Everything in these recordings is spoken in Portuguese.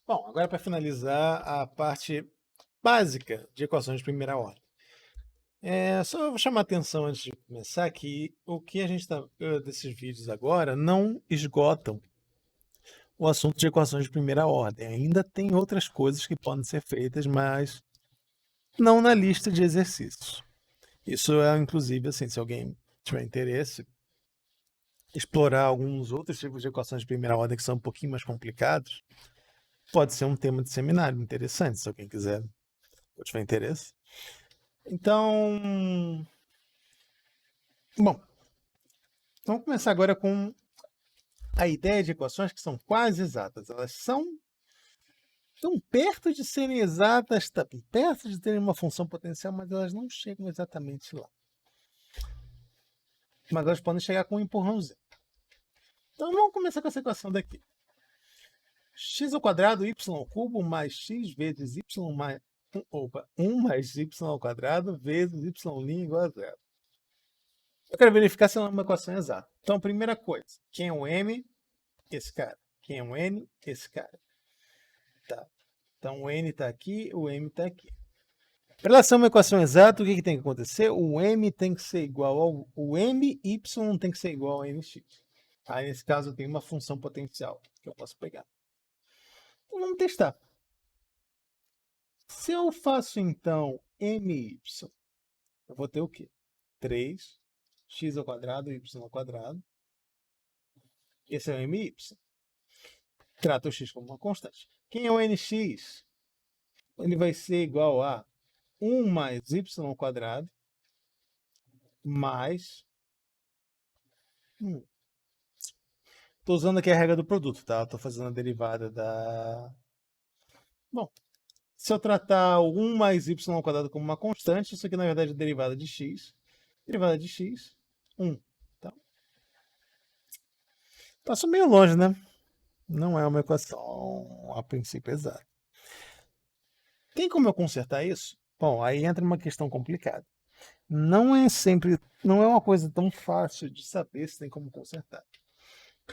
Bom, agora para finalizar a parte básica de equações de primeira ordem. Só vou chamar a atenção antes de começar que o que a gente está desses vídeos agora não esgotam o assunto de equações de primeira ordem. Ainda tem outras coisas que podem ser feitas, mas não na lista de exercícios. Isso é, inclusive, assim, se alguém tiver interesse, explorar alguns outros tipos de equações de primeira ordem que são um pouquinho mais complicados, pode ser um tema de seminário interessante, se alguém quiser ou tiver interesse. Então, bom, vamos começar agora com a ideia de equações que são quase exatas. Elas são tão perto de serem exatas, tá perto de terem uma função potencial, mas elas não chegam exatamente lá. Mas elas podem chegar com um empurrãozinho. Então vamos começar com essa equação daqui. X ao quadrado y ao cubo mais x vezes y mais 1 mais y ao quadrado vezes y' igual a zero. Eu quero verificar se ela é uma equação exata. Então, primeira coisa, quem é o m? Esse cara. Quem é o n? Esse cara. Tá. Então, o n está aqui, o m está aqui. Para ela ser uma equação exata, o que tem que acontecer? O m tem que ser igual ao... O my tem que ser igual a nx. Aí, nesse caso, eu tenho uma função potencial que eu posso pegar. Então, vamos testar. Se eu faço, então, my, eu vou ter o quê? 3x ao quadrado, y ao quadrado. Esse é o my. Trato o x como uma constante. Quem é o nx? Ele vai ser igual a 1 mais y ao quadrado mais... Estou usando aqui a regra do produto, tá? Estou fazendo a derivada da... Bom, se eu tratar o 1 mais y ao quadrado como uma constante, isso aqui na verdade é derivada de x. Derivada de x, 1. Então, passo meio longe, né? Não é uma equação a princípio exata. Tem como eu consertar isso? Bom, aí entra uma questão complicada. Não é uma coisa tão fácil de saber se tem como consertar.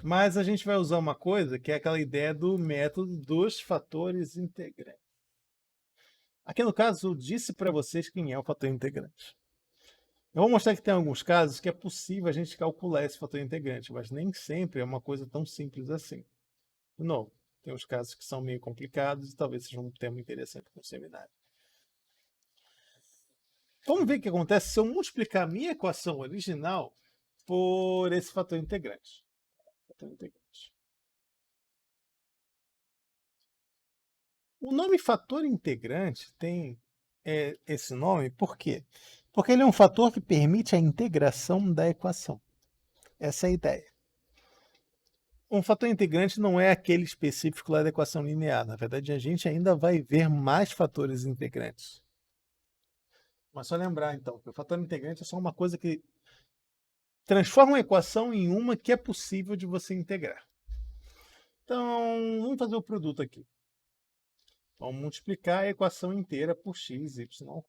Mas a gente vai usar uma coisa que é aquela ideia do método dos fatores integrantes. Aqui no caso, eu disse para vocês quem é o fator integrante. Eu vou mostrar que tem alguns casos que é possível a gente calcular esse fator integrante, mas nem sempre é uma coisa tão simples assim. De novo, tem uns casos que são meio complicados e talvez seja um tema interessante para o seminário. Vamos ver o que acontece se eu multiplicar a minha equação original por esse fator integrante. O nome fator integrante tem esse nome por quê? Porque ele é um fator que permite a integração da equação. Essa é a ideia. Um fator integrante não é aquele específico lá da equação linear. Na verdade, a gente ainda vai ver mais fatores integrantes. Mas só lembrar, então, que o fator integrante é só uma coisa que transforma uma equação em uma que é possível de você integrar. Então, vamos fazer o produto aqui. Vamos multiplicar a equação inteira por x, y.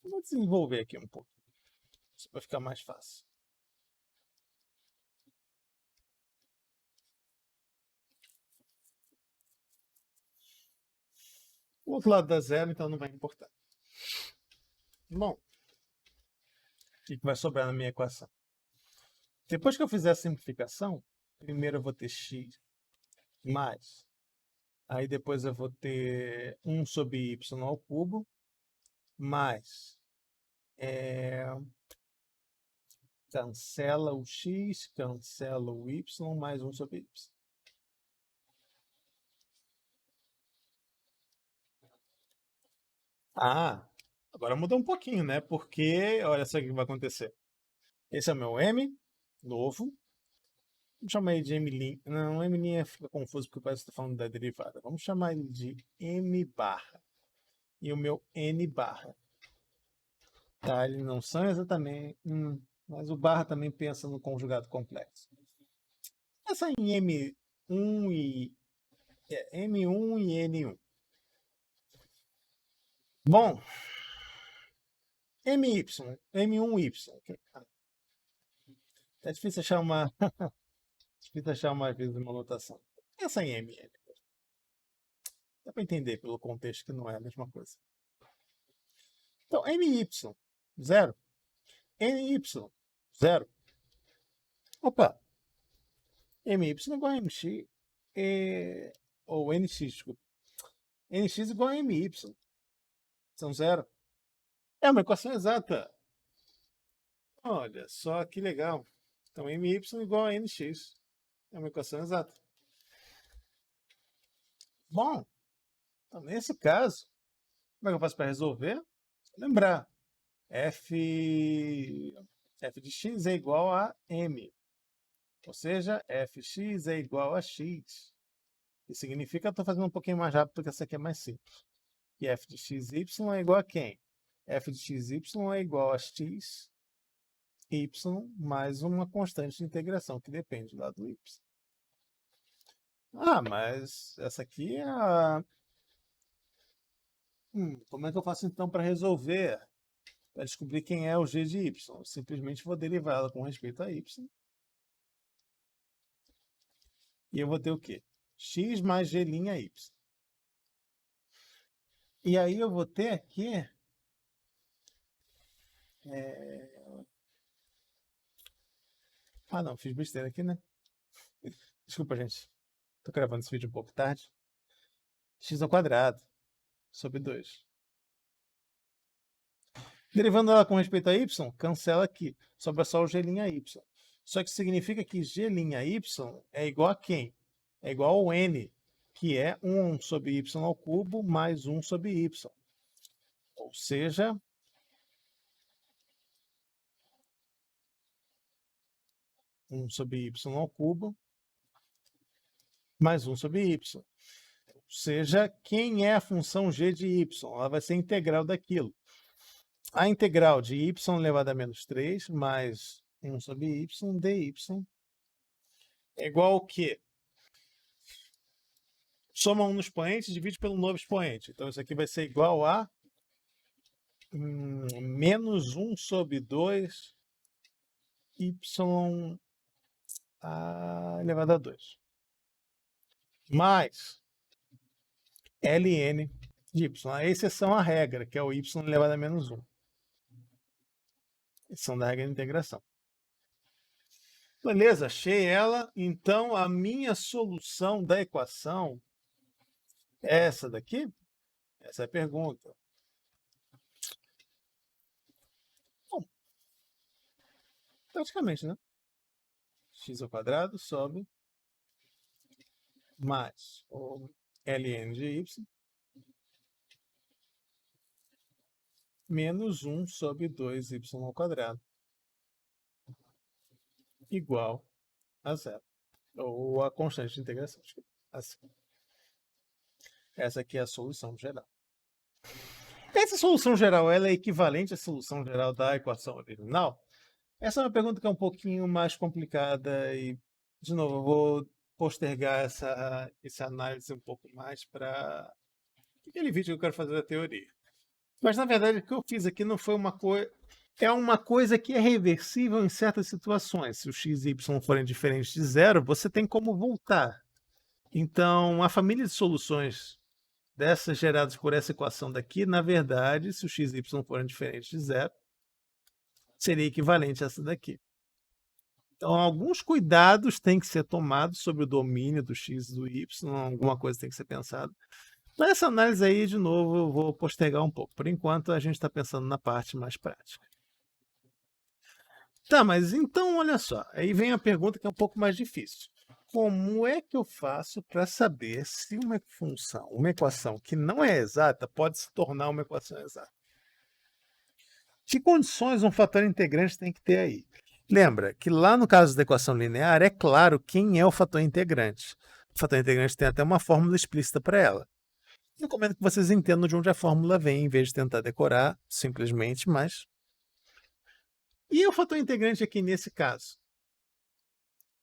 Vou desenvolver aqui um pouco, isso vai ficar mais fácil. O outro lado dá zero, então não vai importar. Bom, o que vai sobrar na minha equação? Depois que eu fizer a simplificação, primeiro eu vou ter x mais, aí depois eu vou ter 1 sobre y ao cubo, mais, cancela o x, cancela o y, mais 1 sobre y. Ah, agora mudou um pouquinho, né? Porque, olha só o que vai acontecer. Esse é o meu m, novo. Vamos chamar ele de m'. Não, m' fica confuso porque parece que estou falando da derivada. Vamos chamar ele de m barra. E o meu n barra. Tá, eles não são exatamente... mas o barra também pensa no conjugado complexo. Essa em m1 e... m1 e n1. Bom, my, m1y. É difícil achar uma, difícil achar uma vez uma notação. Pensa em ML. Dá para entender pelo contexto que não é a mesma coisa. Então, MY, 0. NY, 0. Opa, MY igual a MX, ou NX, desculpa. NX igual a MY, são 0. É uma equação exata. Olha só que legal. Então, MY igual a NX. É uma equação exata. Bom, então, nesse caso, como é que eu faço para resolver? Lembrar, f de x é igual a m. Ou seja, fx é igual a x. Isso significa que eu estou fazendo um pouquinho mais rápido, porque essa aqui é mais simples. E f de xy é igual a quem? F de xy é igual a x, y mais uma constante de integração, que depende lá do y. Ah, mas essa aqui é a... como é que eu faço então para resolver? Para descobrir quem é o g de y? Eu simplesmente vou derivar ela com respeito a y. E eu vou ter o quê? X mais g' y. E aí eu vou ter aqui... Ah, não, fiz besteira aqui, né? Desculpa, gente. Tô gravando esse vídeo um pouco tarde. X ao quadrado sobre 2. Derivando ela com respeito a y, cancela aqui. Sobra só o g'y. Só que significa que g'y é igual a quem? É igual ao n, que é 1 sobre y ao cubo mais 1 sobre y. Ou seja, 1 sobre y ao cubo mais 1 sobre y. Ou seja, quem é a função g de y? Ela vai ser a integral daquilo. A integral de y elevado a menos 3 mais 1 sobre y dy é igual ao quê? Soma 1 no expoente e divide pelo novo expoente. Então, isso aqui vai ser igual a menos 1 sobre 2 y elevado a 2. Mais ln de y. A exceção à regra, que é o y elevado a menos 1. Exceção da regra de integração. Beleza, achei ela. Então, a minha solução da equação é essa daqui? Essa é a pergunta. Bom, praticamente, né? X ao quadrado sobre mais o ln de y menos 1 sobre 2y ao quadrado igual a zero. Ou a constante de integração. Assim. Essa aqui é a solução geral. Essa solução geral ela é equivalente à solução geral da equação original? Essa é uma pergunta que é um pouquinho mais complicada e, de novo, eu vou postergar essa análise um pouco mais para aquele vídeo que eu quero fazer da teoria. Mas, na verdade, o que eu fiz aqui não foi uma coisa... É uma coisa que é reversível em certas situações. Se o x e y forem diferentes de zero, você tem como voltar. Então, a família de soluções dessas geradas por essa equação daqui, na verdade, se o x e y forem diferentes de zero, seria equivalente a essa daqui. Então, alguns cuidados têm que ser tomados sobre o domínio do x e do y, alguma coisa tem que ser pensada. Mas essa análise aí, de novo, eu vou postergar um pouco. Por enquanto, a gente está pensando na parte mais prática. Tá, mas então, olha só. Aí vem a pergunta que é um pouco mais difícil. Como é que eu faço para saber se uma função, uma equação que não é exata, pode se tornar uma equação exata? Que condições um fator integrante tem que ter aí? Lembra que lá no caso da equação linear, é claro quem é o fator integrante. O fator integrante tem até uma fórmula explícita para ela. Eu recomendo que vocês entendam de onde a fórmula vem, em vez de tentar decorar simplesmente, mas... E o fator integrante aqui nesse caso?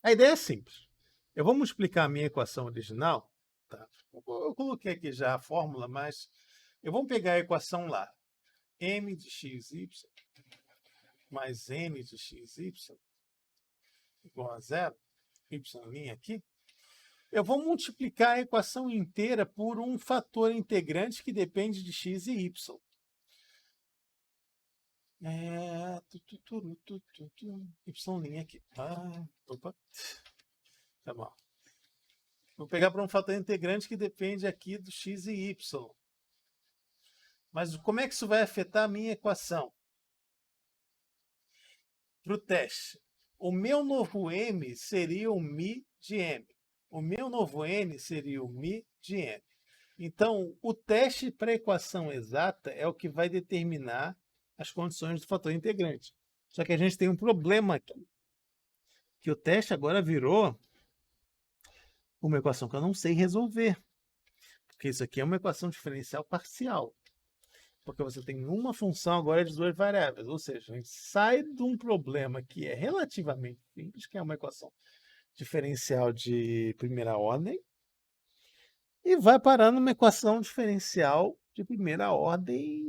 A ideia é simples. Eu vou multiplicar a minha equação original. Tá? Eu coloquei aqui já a fórmula, mas eu vou pegar a equação lá. M de xy mais n de xy igual a zero, y' aqui, eu vou multiplicar a equação inteira por um fator integrante que depende de x e y. Y' aqui. Opa. Tá bom. Vou pegar para um fator integrante que depende aqui do x e y. Mas como é que isso vai afetar a minha equação? Para o teste. O meu novo m seria o μ de m. O meu novo n seria o μ de n. Então, o teste para a equação exata é o que vai determinar as condições do fator integrante. Só que a gente tem um problema aqui. Que o teste agora virou uma equação que eu não sei resolver. Porque isso aqui é uma equação diferencial parcial. Porque você tem uma função agora de duas variáveis. Ou seja, a gente sai de um problema que é relativamente simples, que é uma equação diferencial de primeira ordem, e vai parar numa equação diferencial de primeira ordem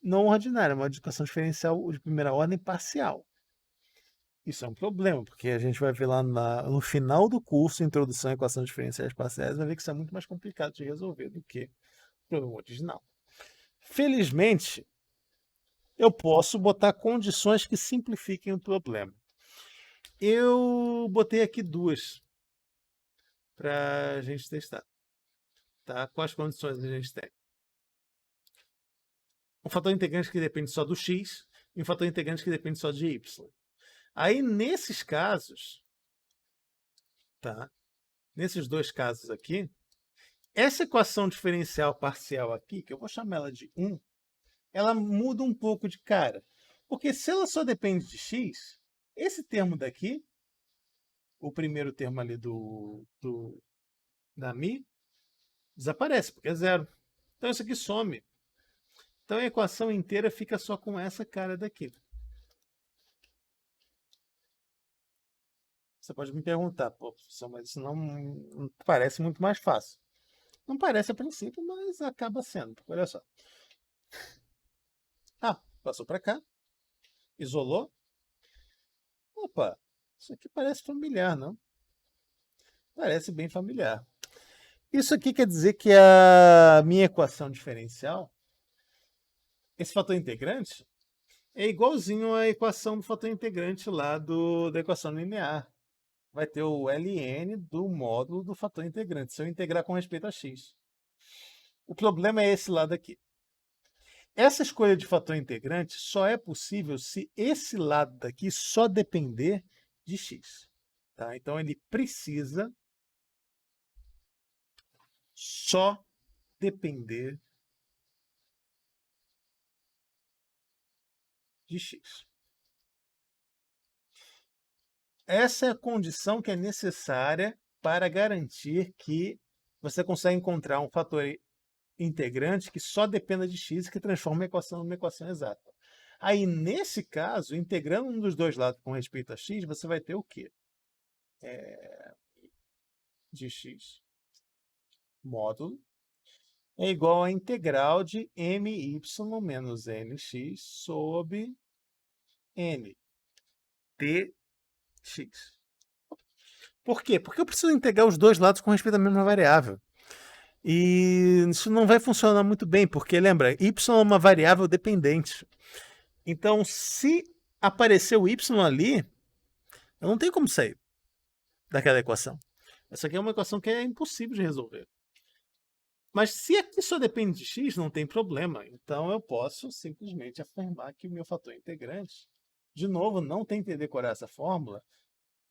não ordinária, uma equação diferencial de primeira ordem parcial. Isso é um problema, porque a gente vai ver lá no final do curso, Introdução a Equações Diferenciais Parciais, vai ver que isso é muito mais complicado de resolver do que o problema original. Felizmente, eu posso botar condições que simplifiquem o problema. Eu botei aqui duas para a gente testar. Tá? Quais condições a gente tem? Um fator integrante que depende só do x e um fator integrante que depende só de y. Aí, nesses casos, tá? Nesses dois casos aqui, essa equação diferencial parcial aqui, que eu vou chamar ela de 1, ela muda um pouco de cara. Porque se ela só depende de x, esse termo daqui, o primeiro termo ali da μ, desaparece, porque é zero. Então isso aqui some. Então a equação inteira fica só com essa cara daqui. Você pode me perguntar, pô, professor, mas isso não parece muito mais fácil. Não parece a princípio, mas acaba sendo. Olha só. Passou para cá. Isolou. Opa, isso aqui parece familiar, não? Parece bem familiar. Isso aqui quer dizer que a minha equação diferencial, esse fator integrante, é igualzinho à equação do fator integrante lá da equação linear. Vai ter o ln do módulo do fator integrante, se eu integrar com respeito a x. O problema é esse lado aqui. Essa escolha de fator integrante só é possível se esse lado daqui só depender de x. Tá? Então, ele precisa só depender de x. Essa é a condição que é necessária para garantir que você consegue encontrar um fator integrante que só dependa de x e que transforma a equação numa equação exata. Aí, nesse caso, integrando um dos dois lados com respeito a x, você vai ter o quê? De x módulo é igual à integral de my menos nx sobre n dx. Por quê? Porque eu preciso integrar os dois lados com respeito à mesma variável. E isso não vai funcionar muito bem, porque lembra, y é uma variável dependente. Então, se aparecer o y ali, eu não tenho como sair daquela equação. Essa aqui é uma equação que é impossível de resolver. Mas se aqui só depende de x, não tem problema. Então, eu posso simplesmente afirmar que o meu fator integrante, de novo, não tentei decorar essa fórmula,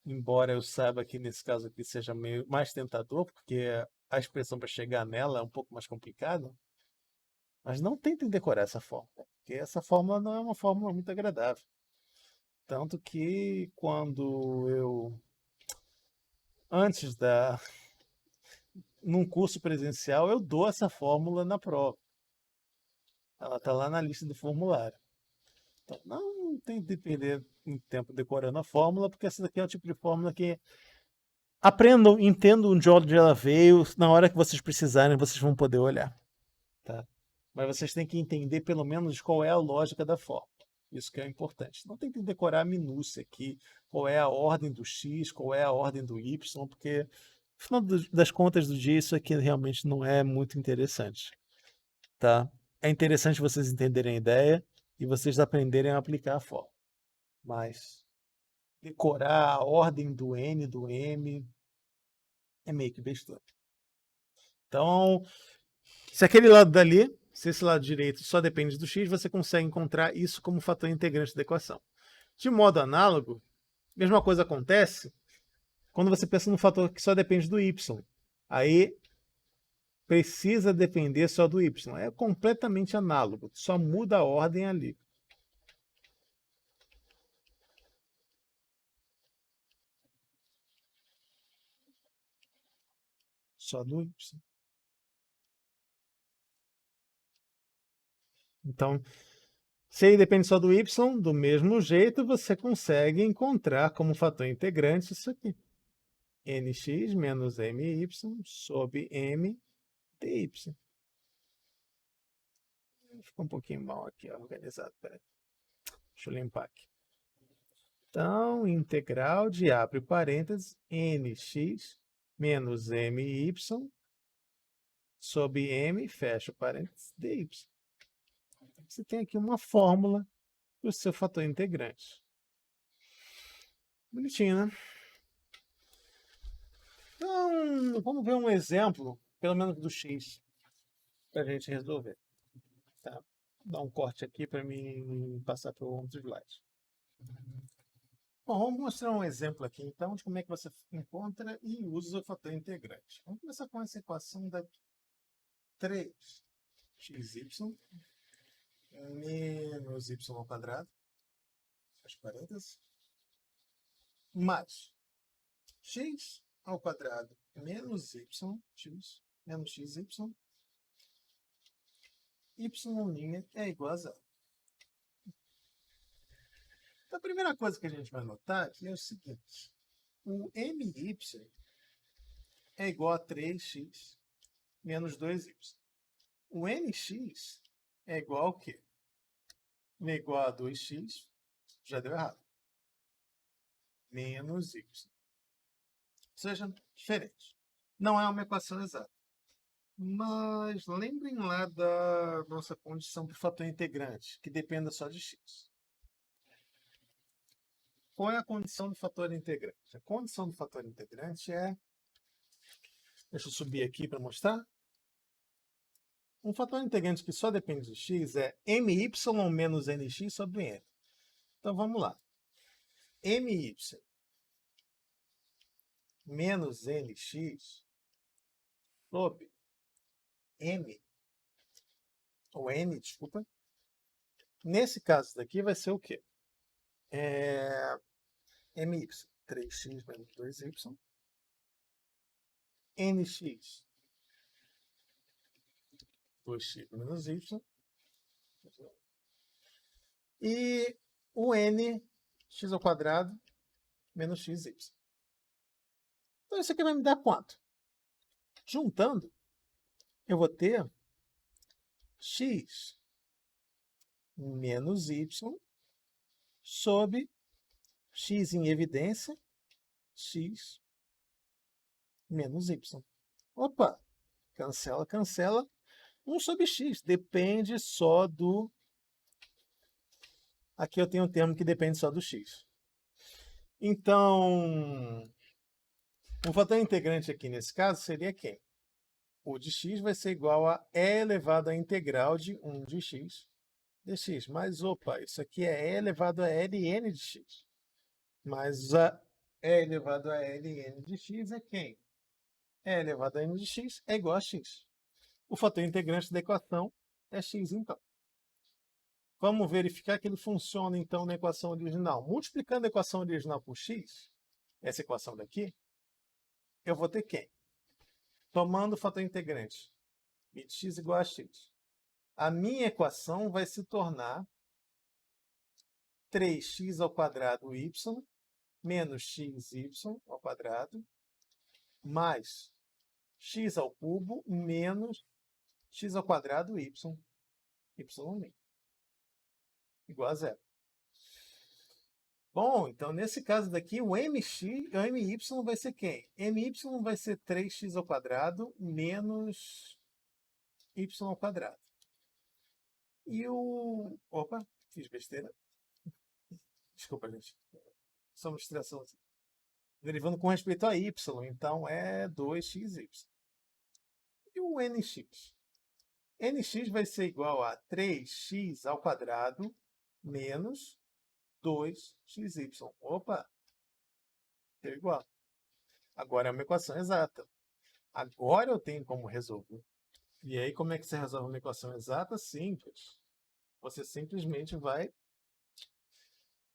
embora eu saiba que nesse caso aqui seja meio mais tentador, porque a expressão para chegar nela é um pouco mais complicada. Mas não tentem decorar essa fórmula, porque essa fórmula não é uma fórmula muito agradável. Tanto que quando eu, num curso presencial, eu dou essa fórmula na prova. Ela está lá na lista do formulário. Então, não tem que perder tempo decorando a fórmula, porque essa daqui é o tipo de fórmula que aprendam, entendam de onde ela veio, na hora que vocês precisarem, vocês vão poder olhar. Tá? Mas vocês têm que entender pelo menos qual é a lógica da fórmula. Isso que é importante. Não tem que decorar a minúcia aqui, qual é a ordem do x, qual é a ordem do y, porque, no final das contas do dia, isso aqui realmente não é muito interessante, tá? É interessante vocês entenderem a ideia e vocês aprenderem a aplicar a fórmula. Mas decorar a ordem do n, do m, é meio que besteira. Então, se aquele lado dali, se esse lado direito só depende do x, você consegue encontrar isso como fator integrante da equação. De modo análogo, a mesma coisa acontece quando você pensa no fator que só depende do y. Aí precisa depender só do y. É completamente análogo, só muda a ordem ali. Só do y. Então, se aí depende só do y, do mesmo jeito você consegue encontrar como fator integrante isso aqui. nx menos my sobre m dy. Ficou um pouquinho mal aqui, organizado. Peraí. Deixa eu limpar aqui. Então, integral de, abre parênteses, nx menos my sobre m, fecha parênteses, dy. Então, você tem aqui uma fórmula para o seu fator integrante. Bonitinho, né? Então, vamos ver um exemplo, pelo menos do x, para a gente resolver. Tá? Vou dar um corte aqui para mim passar para o outro slide. Bom, vamos mostrar um exemplo aqui, então, de como é que você encontra e usa o fator integrante. Vamos começar com essa equação daqui. 3xy menos y ao quadrado, fecha parênteses, mais x ao quadrado menos y, x, menos xy, y' é igual a zero. Então, a primeira coisa que a gente vai notar aqui é o seguinte. O my é igual a 3x menos 2y. O nx é igual ao quê? É igual a 2x, já deu errado, menos y. Ou seja, diferente. Não é uma equação exata. Mas lembrem lá da nossa condição para o fator integrante, que dependa só de x. Qual é a condição do fator integrante? A condição do fator integrante é... Deixa eu subir aqui para mostrar. Um fator integrante que só depende de x é my menos nx sobre n. Então vamos lá. My menos nx sobre m, ou n, desculpa. Nesse caso daqui vai ser o quê? My, 3x menos 2y, nx, 2x menos y, e o n, x ao quadrado, menos xy. Então isso aqui vai me dar quanto? Juntando, eu vou ter x menos y sobre x em evidência, x menos y. Opa, cancela, cancela. 1 sobre x, depende só do... Aqui eu tenho um termo que depende só do x. Então, o fator integrante aqui nesse caso seria quem? O de x vai ser igual a e elevado à integral de 1 de x dx. Mas, opa, isso aqui é e elevado a ln de x. Mas a e elevado a ln de x é quem? E elevado a n de x é igual a x. O fator integrante da equação é x, então. Vamos verificar que ele funciona, então, na equação original. Multiplicando a equação original por x, essa equação daqui, eu vou ter quem? Tomando o fator integrante, i de x igual a x. A minha equação vai se tornar 3x ao quadrado y menos xy ao quadrado mais x ao cubo menos x ao quadrado y, y' igual a zero. Bom, então nesse caso daqui, o MY vai ser quem? MY vai ser 3x ao quadrado menos y ao quadrado. E o... Opa, fiz besteira. Desculpa, gente. Só uma distração. Derivando com respeito a y, então é 2xy. E o nx? Nx vai ser igual a 3x ao quadrado menos 2xy. Opa, deu igual. Agora é uma equação exata. Agora eu tenho como resolver. E aí, como é que você resolve uma equação exata? Simples. Você simplesmente vai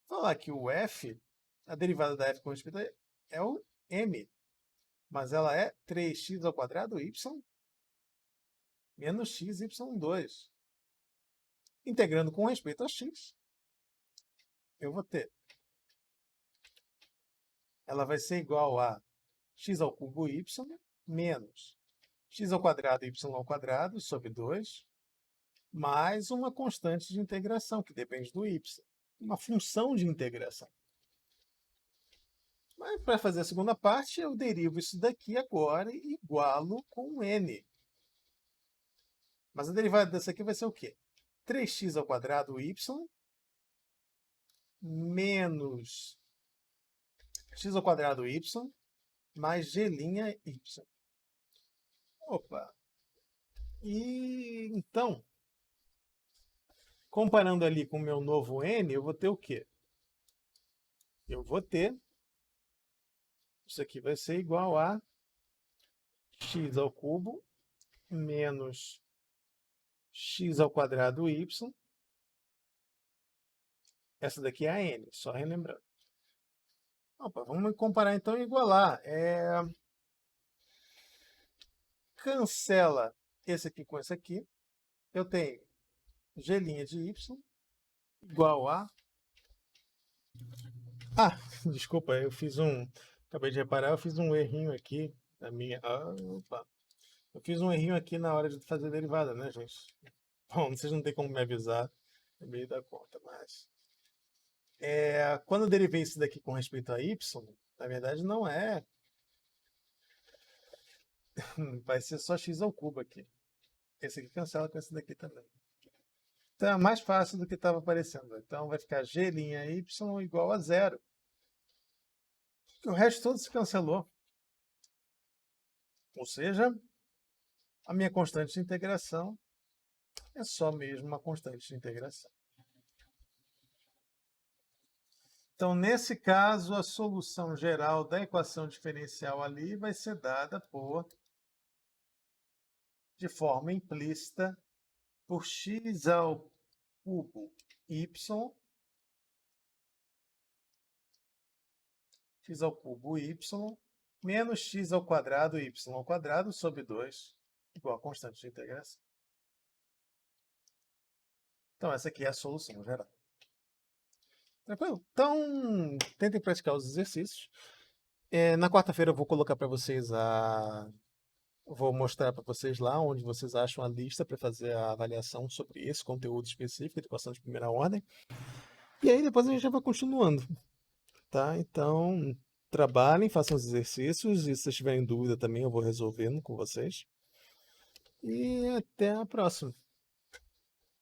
falar que o f, a derivada da f com respeito a é o m, mas ela é 3x ao quadrado y menos x y2. Integrando com respeito a x, eu vou ter. Ela vai ser igual a x ao cubo y menos x ao quadrado y ao quadrado sobre 2, mais uma constante de integração, que depende do y. Uma função de integração. Mas para fazer a segunda parte, eu derivo isso daqui agora e igualo com n. Mas a derivada dessa aqui vai ser o quê? 3x ao quadrado y menos x ao quadrado y mais g' y. Opa! E então, comparando ali com o meu novo n, eu vou ter o quê? Eu vou ter, isso aqui vai ser igual a x ao cubo menos x ao quadrado y. Essa daqui é a n, só relembrando. Opa, vamos comparar então e igualar. Cancela esse aqui com esse aqui. Eu tenho g' de y igual a... Ah, desculpa, eu fiz um... Acabei de reparar, eu fiz um errinho aqui na minha... Opa. Eu fiz um errinho aqui na hora de fazer a derivada, né, gente? Bom, vocês não tem como me avisar no meio da conta, mas... quando eu derivei isso daqui com respeito a y, na verdade não é... Vai ser só x ao cubo aqui. Esse aqui cancela com esse daqui também. Então é mais fácil do que estava aparecendo. Então vai ficar g' y igual a 0. O resto todo se cancelou. Ou seja, a minha constante de integração é só mesmo uma constante de integração. Então, nesse caso, a solução geral da equação diferencial ali vai ser dada de forma implícita, por x ao cubo y, x ao cubo y, menos x ao quadrado y ao quadrado sobre 2, igual a constante de integração. Então, essa aqui é a solução geral. Tranquilo? Então, tentem praticar os exercícios. Na quarta-feira eu vou colocar para vocês Vou mostrar para vocês lá onde vocês acham a lista para fazer a avaliação sobre esse conteúdo específico de equação de primeira ordem. E aí depois a gente já vai continuando, tá? Então, trabalhem, façam os exercícios e se vocês tiverem dúvida também eu vou resolvendo com vocês. E até a próxima.